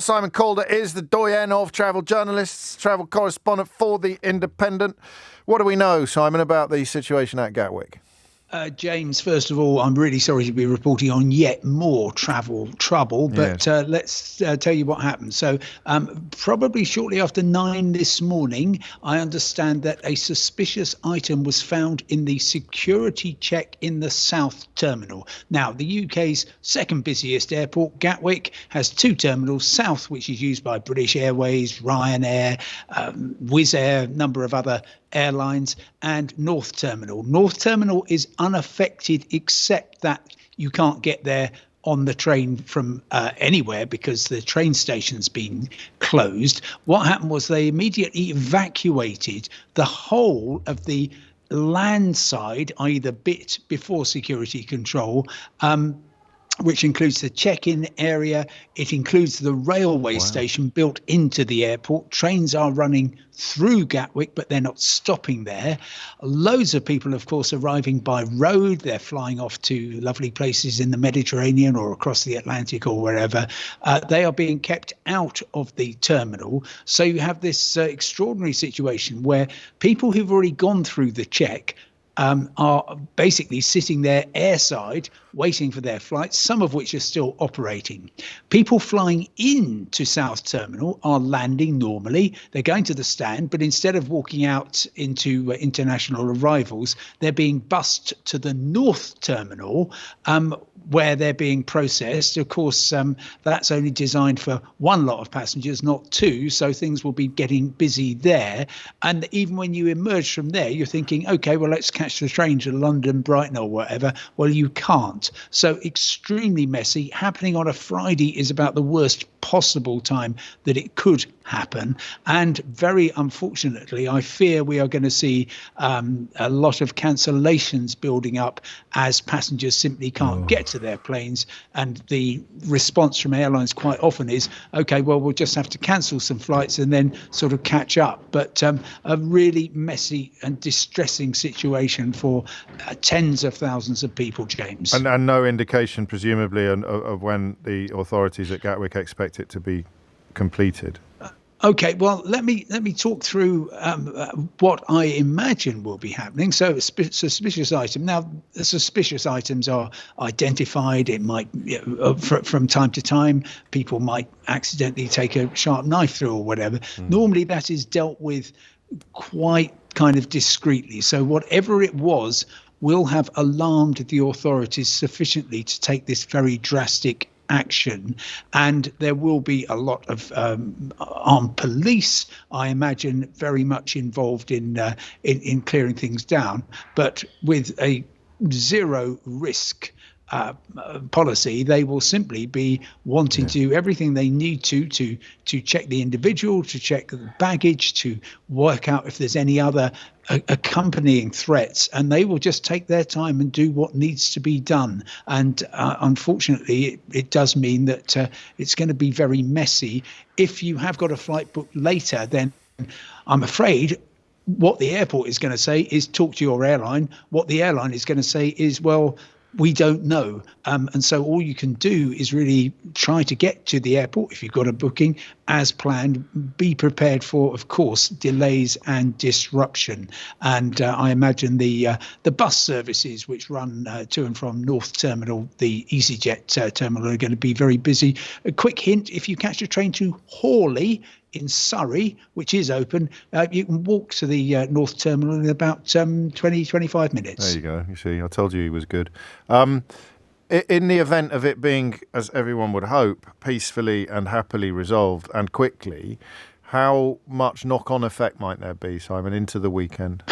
Simon Calder is the doyen of travel journalists, travel correspondent for The Independent. What do we know, Simon, about the situation at Gatwick? James, first of all, I'm really sorry to be reporting on yet more travel trouble, but Yes. let's tell you what happened. So probably shortly after 9 this morning, I understand that a suspicious item was found in the security check in the South Terminal. Now, the UK's second busiest airport, Gatwick, has two terminals, South, which is used by British Airways, Ryanair, Wizz Air, a number of other airlines, and North Terminal. North Terminal is unaffected except that you can't get there on the train from anywhere because the train station's been closed. What happened was they immediately evacuated the whole of the land side, i.e. the bit before security control, which includes the check-in area. It includes the railway station built into the airport. Trains are running through Gatwick, but they're not stopping there. Loads of people, of course, arriving by road. They're flying off to lovely places in the Mediterranean or across the Atlantic or wherever. They are being kept out of the terminal. So you have this extraordinary situation where people who've already gone through the check are basically sitting there airside waiting for their flights, some of which are still operating. People flying into South Terminal are landing normally. They're going to the stand, but instead of walking out into international arrivals, they're being bussed to the North Terminal, where they're being processed. Of course, that's only designed for one lot of passengers, not two, so things will be getting busy there. And even when you emerge from there, you're thinking, OK, well, let's catch the train to London, Brighton or whatever. Well, you can't. So extremely messy. Happening on a Friday is about the worst possible time that it could happen. And very unfortunately, I fear we are going to see a lot of cancellations building up as passengers simply can't get to their planes. And the response from airlines quite often is, OK, well, we'll just have to cancel some flights and then sort of catch up. But a really messy and distressing situation for tens of thousands of people, James. And no indication, presumably, of when the authorities at Gatwick expect it to be completed. OK, well, let me talk through what I imagine will be happening. So suspicious item. Now, the suspicious items are identified. It might, from time to time, people might accidentally take a sharp knife through or whatever. Normally, that is dealt with quite kind of discreetly. So whatever it was will have alarmed the authorities sufficiently to take this very drastic action, and there will be a lot of armed police, I imagine, very much involved in clearing things down, but with a zero risk policy. They will simply be wanting to do everything they need to check the individual, to check the baggage, to work out if there's any other accompanying threats, and they will just take their time and do what needs to be done. And unfortunately, it does mean that it's going to be very messy. If you have got a flight booked later, then I'm afraid what the airport is going to say is talk to your airline. What the airline is going to say is, well, we don't know. And so all you can do is really try to get to the airport if you've got a booking as planned. Be prepared for, of course, delays and disruption. And I imagine the bus services which run to and from North Terminal, the EasyJet terminal, are going to be very busy. A quick hint, if you catch a train to Hawley in Surrey, which is open, you can walk to the North Terminal in about 20-25 minutes. There you go. You see, I told you he was good. In the event of it being, as everyone would hope, peacefully and happily resolved and quickly, how much knock-on effect might there be, Simon, into the weekend?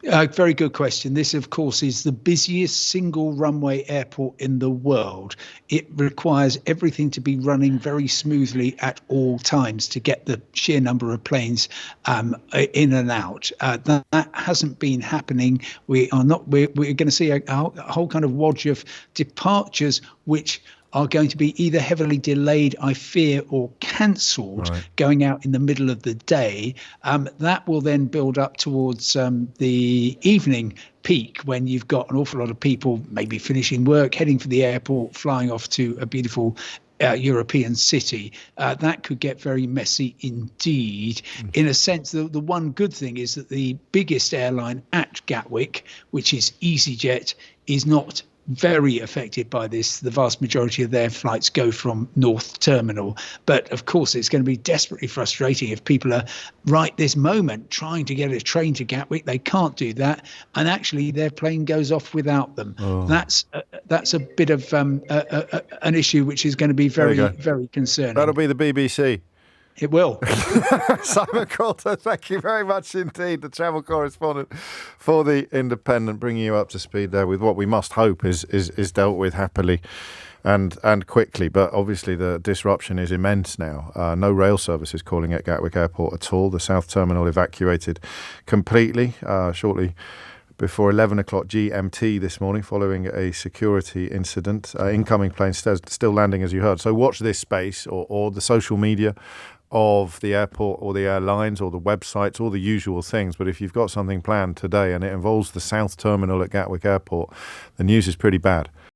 Very good question. This, of course, is the busiest single runway airport in the world. It requires everything to be running very smoothly at all times to get the sheer number of planes in and out. That hasn't been happening. We're going to see a whole kind of wodge of departures which are going to be either heavily delayed, I fear, or cancelled going out in the middle of the day. That will then build up towards the evening peak, when you've got an awful lot of people maybe finishing work, heading for the airport, flying off to a beautiful European city, that could get very messy indeed. In a sense, the one good thing is that the biggest airline at Gatwick, which is EasyJet, is not very affected by this. The vast majority of their flights go from North Terminal. But of course, it's going to be desperately frustrating if people are right this moment trying to get a train to Gatwick. They can't do that. And actually, their plane goes off without them. Oh. That's a bit of an issue which is going to be very, very concerning. That'll be the BBC. It will. Simon Calder, thank you very much indeed, the travel correspondent for The Independent, bringing you up to speed there with what we must hope is dealt with happily and quickly. But obviously the disruption is immense now. No rail services calling at Gatwick Airport at all. The South Terminal evacuated completely shortly before 11 o'clock GMT this morning following a security incident. Incoming planes still landing, as you heard. So watch this space or the social media of the airport or the airlines or the websites, all the usual things. But if you've got something planned today and it involves the South Terminal at Gatwick Airport, the news is pretty bad.